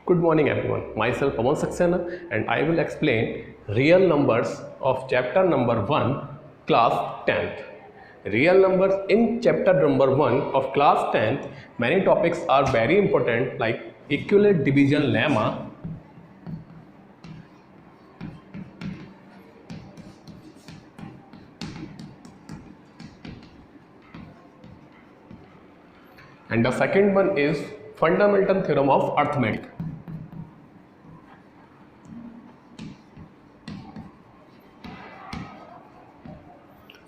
Good morning everyone. Myself Pawan Saxena and I will explain real numbers of chapter number 1 class 10th. Real numbers in chapter number 1 of class 10th, many topics are very important like equivalent division lemma, and the second one is fundamental theorem of arithmetic.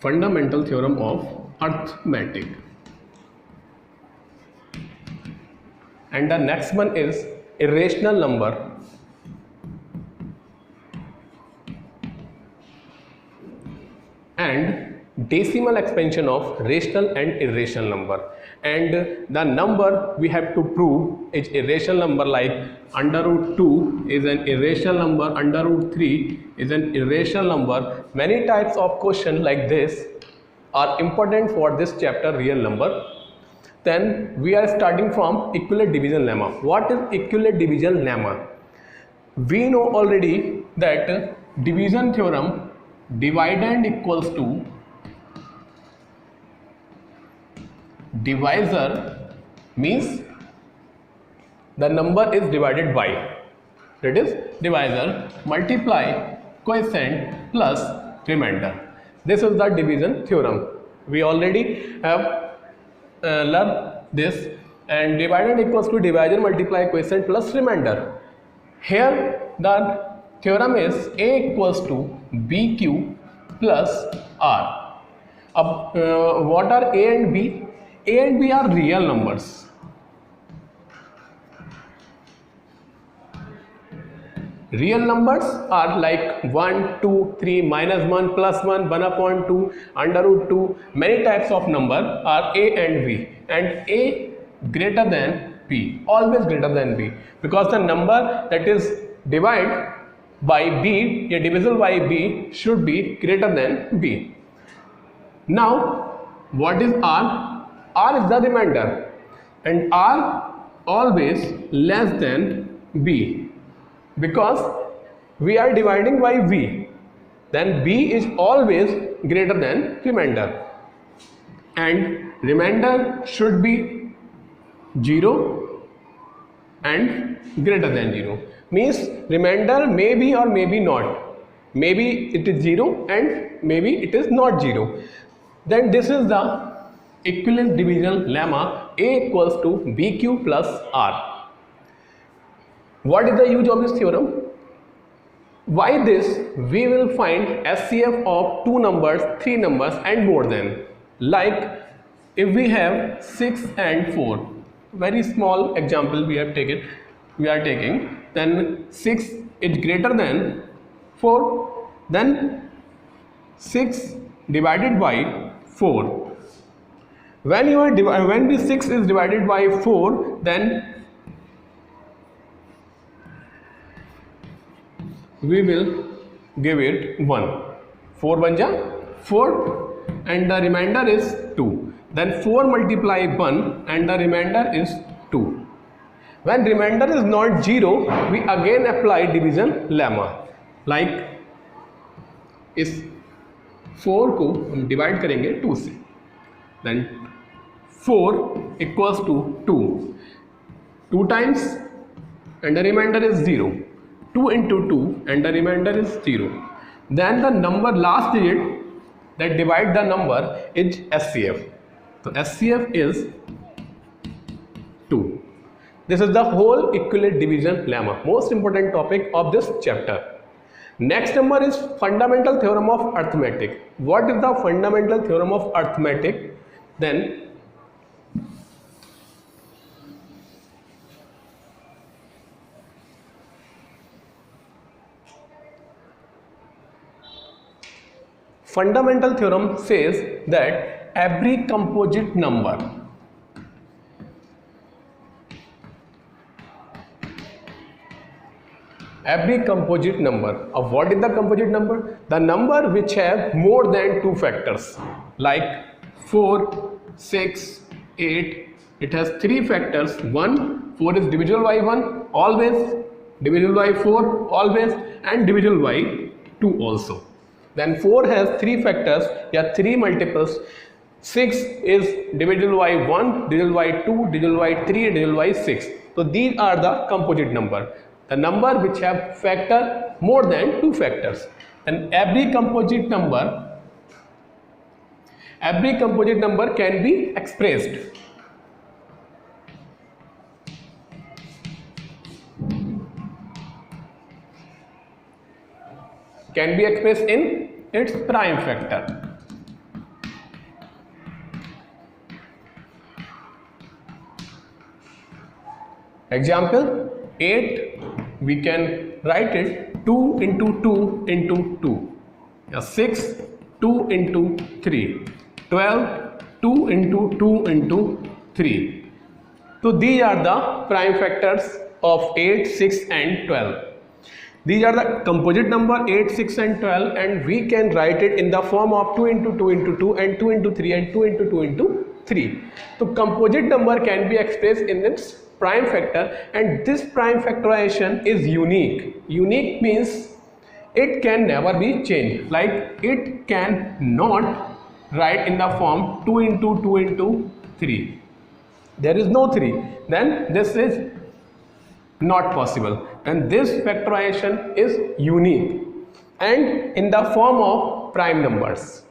Fundamental theorem of arithmetic. And the next one is irrational number and decimal expansion of rational and irrational number. And the number we have to prove is irrational number, like under root 2 is an irrational number, under root 3 is an irrational number. Many types of questions like this are important for this chapter, real number. Then we are starting from equivalent division lemma. What is equivalent division lemma? We know already that division theorem, dividend equals to divisor, means the number is divided by, that is divisor multiply quotient plus remainder. This is the division theorem. We already have learned this. And dividend equals to divisor multiply quotient plus remainder. Here the theorem is A equals to BQ plus R. What are A and B? A and B are real numbers. Real numbers are like 1, 2, 3, minus 1, plus 1, 1 upon 2, under root 2. Many types of number are A and B. And A greater than B, always greater than B. Because the number that is divided by B, a divisible by B, should be greater than B. Now, what is R? R is the remainder, and R always less than B, because we are dividing by B, then B is always greater than remainder, and remainder should be 0 and greater than 0. Means remainder may be or may be not. Maybe it is 0 and maybe it is not 0. Then this is the equivalent division lemma, A equals to BQ plus R. What is the use of this theorem? By this we will find SCF of 2 numbers, 3 numbers and more than. Like if we have 6 and 4, very small example we are taking, then 6 is greater than 4, then 6 divided by 4. When the 6 is divided by 4, then we will give it 1. 4 1 ja 4 and the remainder is 2. Then 4 multiply 1 and the remainder is 2. When remainder is not 0, we again apply division lemma. Like इस 4 को हम divide करेंगे 2 से, then 4 equals to 2. 2 times and the remainder is 0. 2 into 2 and the remainder is 0. Then the number last digit that divide the number is SCF. So SCF is 2. This is the whole equivalent division lemma, most important topic of this chapter. Next number is fundamental theorem of arithmetic. What is the fundamental theorem of arithmetic? Then fundamental theorem says that every composite number of what is the composite number? The number which have more than 2 factors, like 4, 6, 8. It has 3 factors. 1, 4 is divisible by 1, always, divisible by 4 always, and divisible by 2 also. Then 4 has 3 factors, 3 multiples. 6 is divisible by 1, divisible by 2, divisible by 3, divisible by 6. So these are the composite number, the number which have factor more than 2 factors. And every composite number can be expressed in its prime factor. Example 8, we can write it 2 into 2 into 2. 6, 2 into 3. 12, 2 into 2 into 3. So these are the prime factors of 8, 6 and 12. These are the composite number 8, 6 and 12, and we can write it in the form of 2 into 2 into 2 and 2 into 3 and 2 into 2 into 3. So composite number can be expressed in its prime factor, and this prime factorization is unique. Unique means it can never be changed, like it can not write in the form 2 into 2 into 3. There is no 3, then this is not possible, and this factorization is unique and in the form of prime numbers.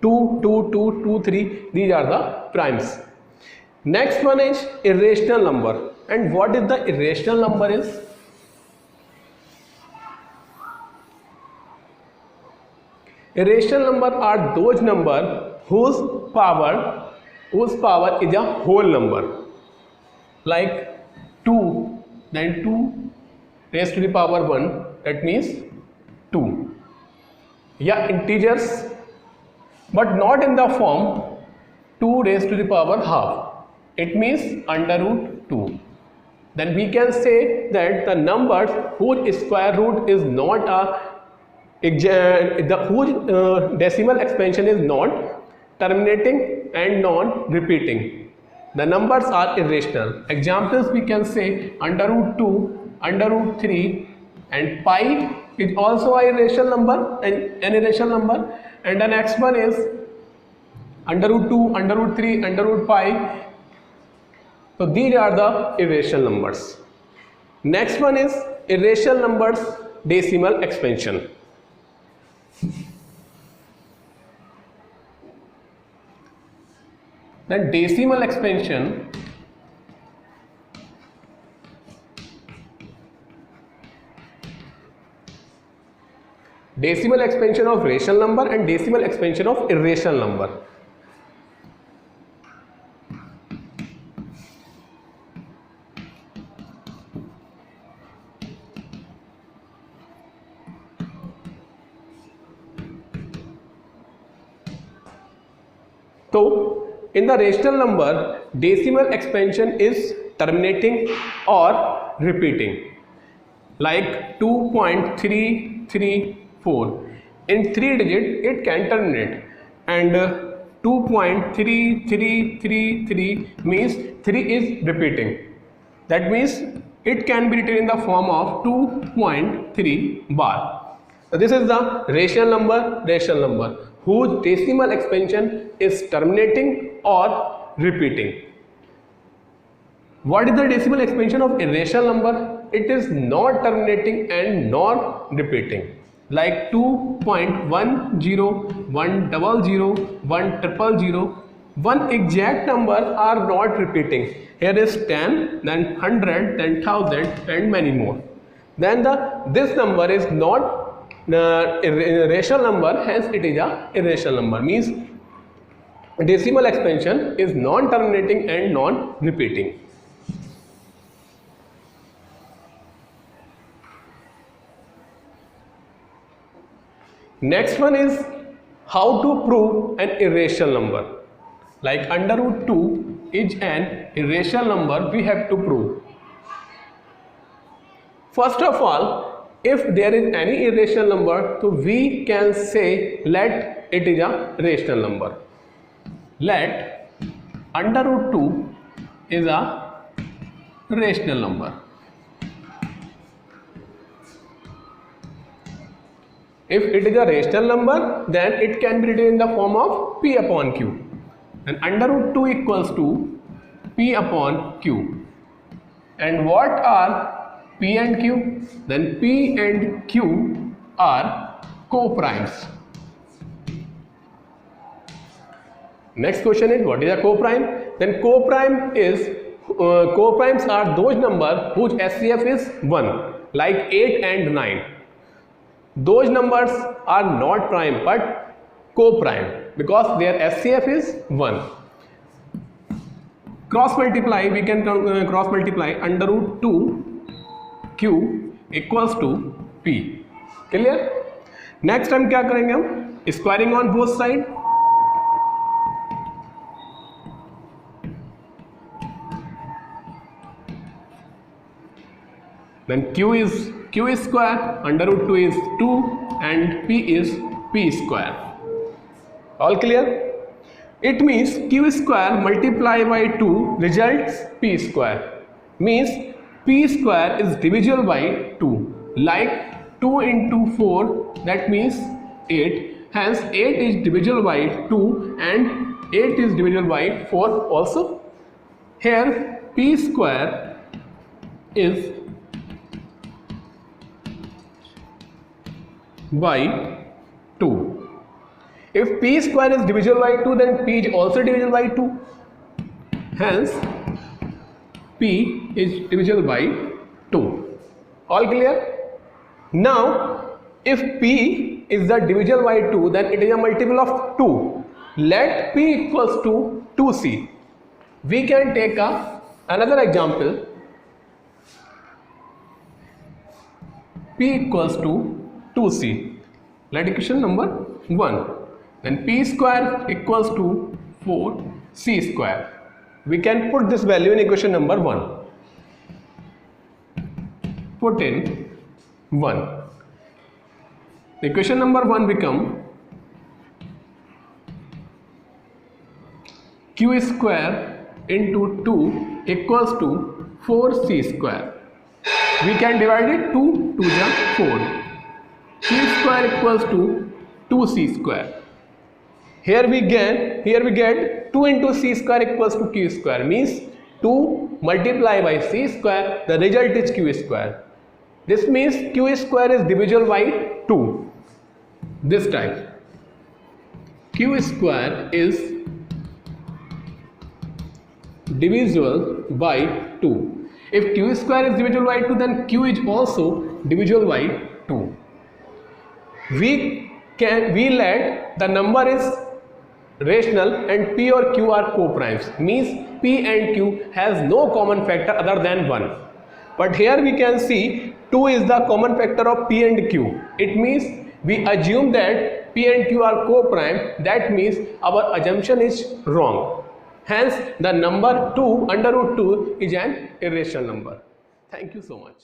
2, 2, 2, 2, 3, these are the primes. Next one is irrational number. And what is the irrational number is? Irrational number are those number whose power is a whole number. Like 2, then 2 raised to the power 1, that means 2. Yeah, integers, but not in the form 2 raised to the power half. It means under root 2. Then we can say that the numbers whose square root is not whose decimal expansion is not terminating and non-repeating. The numbers are irrational. Examples we can say under root 2, under root 3, and pi is also an irrational number, an irrational number. And the next one is under root 2, under root 3, under root pi. So these are the irrational numbers. Next one is irrational numbers decimal expansion. Then decimal expansion of rational number and decimal expansion of irrational number. So in the rational number, decimal expansion is terminating or repeating, like 2.334. In 3 digit it can terminate, and 2.3333 means 3 is repeating. That means it can be written in the form of 2.3 bar. So this is the rational number whose decimal expansion is terminating or repeating. What is the decimal expansion of irrational number? It is not terminating and not repeating, like 2.10, 100, 100, one exact number are not repeating. Here is 10, then 100, then 1000 and many more. Then this number is not rational number, hence it is a irrational number, means decimal expansion is non-terminating and non-repeating. Next one is how to prove an irrational number. Like under root 2 is an irrational number, we have to prove. First of all, if there is any irrational number, so we can say let it is a rational number. Let under root 2 is a rational number. If it is a rational number, then it can be written in the form of P upon Q. And under root 2 equals to P upon Q. And what are P and Q? Then P and Q are co-primes. Next question is, what is a co-prime? Then co-primes are those numbers whose SCF is 1, like 8 and 9. Those numbers are not prime but co-prime because their SCF is 1. Cross multiply, we can cross multiply under root 2 Q equals to P. Clear? Next हम क्या करेंगे, हम squaring on both side. Then Q is square, under root 2 is 2 and P is P square. All clear? It means Q square multiplied by 2 results P square. Means P square is divisible by 2. Like 2 into 4, that means 8. Hence 8 is divisible by 2 and 8 is divisible by 4 also. Here P square is by 2. If P square is divisible by 2, then P is also divisible by 2. Hence P is divisible by 2. All clear? Now if P is the divisible by 2, then it is a multiple of 2. Let P equals to 2C. We can take another example. P equals to 2C. Let equation number 1. Then P square equals to 4C square. We can put this value in equation number 1. Put in 1. Equation number 1 become Q square into 2 equals to 4C square. We can divide it 2 to the 4. Q square equals to 2C square. Here we get 2 into C square equals to Q square. Means 2 multiplied by C square, the result is Q square. This means Q square is divisible by 2. This time Q square is divisible by 2. If Q square is divisible by 2, then Q is also divisible by 2. We let the number is rational and P or Q are co-primes. Means P and Q has no common factor other than 1. But here we can see 2 is the common factor of P and Q. It means we assume that P and Q are co-prime. That means our assumption is wrong. Hence the number 2 under root 2 is an irrational number. Thank you so much.